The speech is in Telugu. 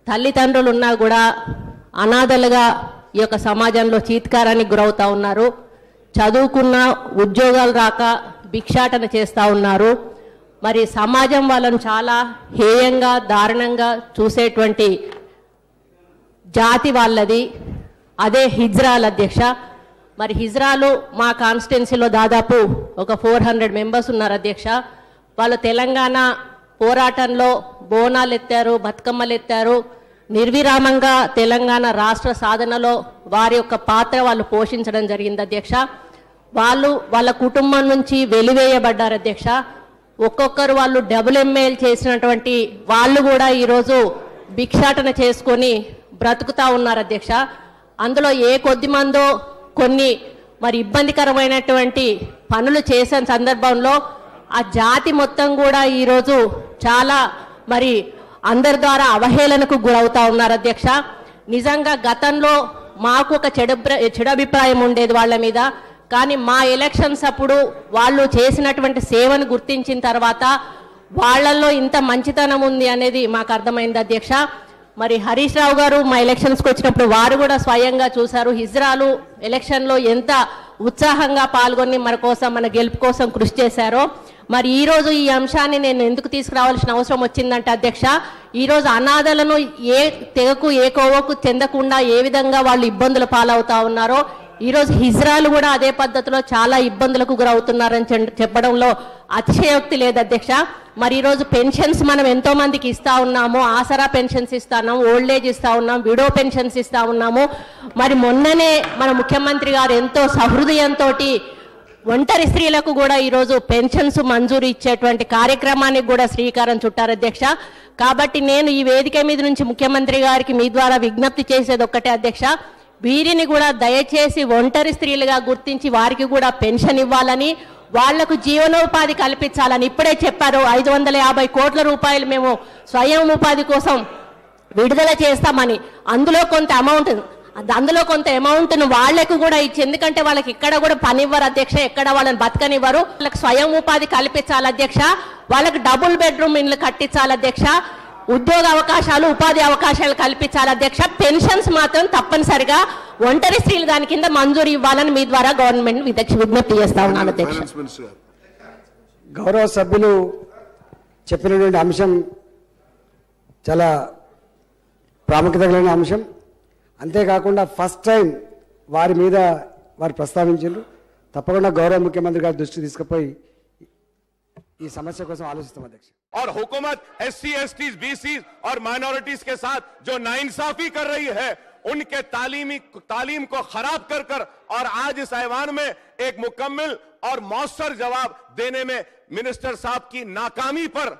తల్లిదండ్రులు ఉన్నా కూడా అనాథలుగా ఈ యొక్క సమాజంలో చీత్కారానికి గురవుతా ఉన్నారు. చదువుకున్న ఉద్యోగాలు రాక భిక్షాటన చేస్తూ ఉన్నారు. మరి సమాజం వాళ్ళను చాలా హేయంగా దారుణంగా చూసేటువంటి జాతి వాళ్ళది. అదే హిజ్రాల్ అధ్యక్ష. మరి హిజ్రాలు మా కాన్స్టిట్యున్సీలో దాదాపు ఒక 400 మెంబర్స్ ఉన్నారు అధ్యక్ష. వాళ్ళు తెలంగాణ పోరాటంలో బోనాలు ఎత్తారు, బతుకమ్మలు ఎత్తారు. నిర్విరామంగా తెలంగాణ రాష్ట్ర సాధనలో వారి యొక్క పాత్ర వాళ్ళు పోషించడం జరిగింది అధ్యక్ష. వాళ్ళు వాళ్ళ కుటుంబం నుంచి వెలివేయబడ్డారు అధ్యక్ష. ఒక్కొక్కరు వాళ్ళు ML చేసినటువంటి వాళ్ళు కూడా ఈరోజు భిక్షాటన చేసుకొని బ్రతుకుతా ఉన్నారు అధ్యక్ష. అందులో ఏ కొద్ది మందో కొన్ని మరి ఇబ్బందికరమైనటువంటి పనులు చేసిన సందర్భంలో ఆ జాతి మొత్తం కూడా ఈరోజు చాలా మరి అందరి ద్వారా అవహేళనకు గురవుతా ఉన్నారు అధ్యక్ష. నిజంగా గతంలో మాకు ఒక చెడు అభిప్రాయం ఉండేది వాళ్ళ మీద. కానీ మా ఎలక్షన్స్ అప్పుడు వాళ్ళు చేసినటువంటి సేవను గుర్తించిన తర్వాత వాళ్ళల్లో ఇంత మంచితనం ఉంది అనేది మాకు అర్థమైంది అధ్యక్ష. మరి హరీష్ రావు గారు మా ఎలక్షన్స్కి వచ్చినప్పుడు వారు కూడా స్వయంగా చూశారు. హిజ్రాలు ఎలక్షన్లో ఎంత ఉత్సాహంగా పాల్గొని మన కోసం, మన గెలుపు కోసం కృషి చేశారో. మరి ఈరోజు ఈ అంశాన్ని నేను ఎందుకు తీసుకురావాల్సిన అవసరం వచ్చిందంటే అధ్యక్ష, ఈరోజు అనాథలను ఏ తెగకు ఏ కోవకు చెందకుండా ఏ విధంగా వాళ్ళు ఇబ్బందులు పాలవుతా ఉన్నారో ఈరోజు హిజ్రాలు కూడా అదే పద్ధతిలో చాలా ఇబ్బందులకు గురవుతున్నారని చెప్పడంలో అతిశయోక్తి లేదు అధ్యక్ష. మరి ఈరోజు పెన్షన్స్ మనం ఎంతో మందికి ఇస్తా ఉన్నాము. ఆసరా పెన్షన్స్ ఇస్తా ఉన్నాము, ఓల్డ్ ఏజ్ ఇస్తా ఉన్నాం, విడో పెన్షన్స్ ఇస్తా ఉన్నాము. మరి మొన్ననే మన ముఖ్యమంత్రి గారు ఎంతో సహృదయంతో ఒంటరి స్త్రీలకు కూడా ఈరోజు పెన్షన్స్ మంజూరు ఇచ్చేటువంటి కార్యక్రమానికి కూడా శ్రీకారం చుట్టారు అధ్యక్ష. కాబట్టి నేను ఈ వేదిక మీద నుంచి ముఖ్యమంత్రి గారికి మీ ద్వారా విజ్ఞప్తి చేసేది ఒక్కటే అధ్యక్ష, వీరిని కూడా దయచేసి ఒంటరి స్త్రీలుగా గుర్తించి వారికి కూడా పెన్షన్ ఇవ్వాలని, వాళ్లకు జీవనోపాధి కల్పించాలని ఇప్పుడే చెప్పారు. 550 కోట్ల రూపాయలు మేము స్వయం ఉపాధి కోసం విడుదల చేస్తామని. అందులో కొంత అమౌంట్ను వాళ్లకు కూడా ఇచ్చి, ఎందుకంటే వాళ్ళకి ఇక్కడ కూడా పని ఇవ్వరు అధ్యక్ష, ఎక్కడ వాళ్ళని బతకనివ్వరు. వాళ్ళకి స్వయం ఉపాధి కల్పించాలి అధ్యక్ష, వాళ్ళకి డబుల్ బెడ్రూమ్ ఇండ్లు కట్టించాలి అధ్యక్ష, ఉద్యోగ అవకాశాలు ఉపాధి అవకాశాలు కల్పించాలి అధ్యక్ష. పెన్షన్స్ మాత్రం తప్పనిసరిగా ఒంటరి స్త్రీలు దాని కింద మంజూరు ఇవ్వాలని మీ ద్వారా గవర్నమెంట్ విజ్ఞప్తి చేస్తా ఉన్నాను అధ్యక్ష. గౌరవ సభ్యులు చెప్పినటువంటి అంశం చాలా ప్రాముఖ్యత కలిగిన అంశం. అంతేకాకుండా ఫస్ట్ టైం వారి మీద వారు ప్రస్తావించారు. తప్పకుండా గౌరవ ముఖ్యమంత్రి గారి దృష్టి తీసుకుపోయి ఈ సమస్య కోసం ఆలోచిస్తాం అధ్యక్ష. और हुकूमत SC, STs, BCs और माइनॉरिटीज के साथ जो नाइंसाफी कर रही है, उनके तालीम को खराब कर और आज इस ऐवान में एक मुकम्मल और मौसर जवाब देने में मिनिस्टर साहब की नाकामी पर